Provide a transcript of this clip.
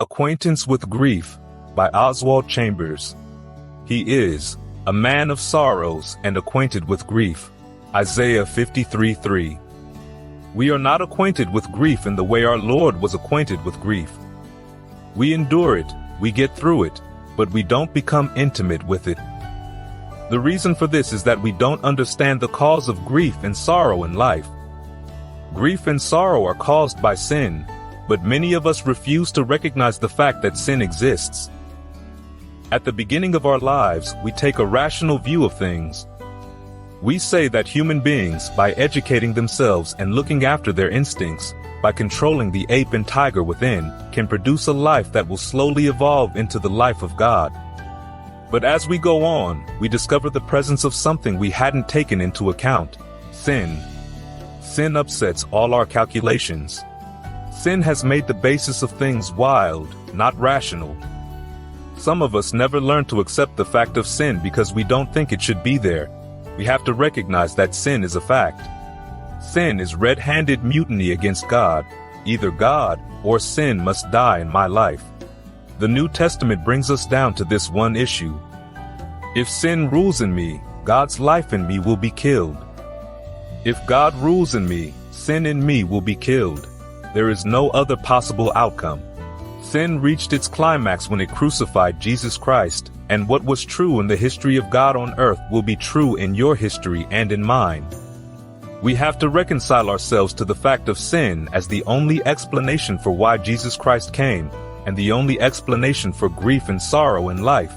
Acquaintance with Grief by Oswald Chambers. He is a man of sorrows and acquainted with grief. Isaiah 53:3. We are not acquainted with grief in the way our Lord was acquainted with grief. We endure it, we get through it, but we don't become intimate with it. The reason for this is that we don't understand the cause of grief and sorrow in life. Grief and sorrow are caused by sin, but many of us refuse to recognize the fact that sin exists. At the beginning of our lives, we take a rational view of things. We say that human beings, by educating themselves and looking after their instincts, by controlling the ape and tiger within, can produce a life that will slowly evolve into the life of God. But as we go on, we discover the presence of something we hadn't taken into account: sin. Sin upsets all our calculations. Sin has made the basis of things wild, not rational. Some of us never learn to accept the fact of sin because we don't think it should be there. We have to recognize that sin is a fact. Sin is red-handed mutiny against God. Either God or sin must die in my life. The New Testament brings us down to this one issue. If sin rules in me, God's life in me will be killed. If God rules in me, sin in me will be killed. There is no other possible outcome. Sin reached its climax when it crucified Jesus Christ, and what was true in the history of God on earth will be true in your history and in mine. We have to reconcile ourselves to the fact of sin as the only explanation for why Jesus Christ came, and the only explanation for grief and sorrow in life.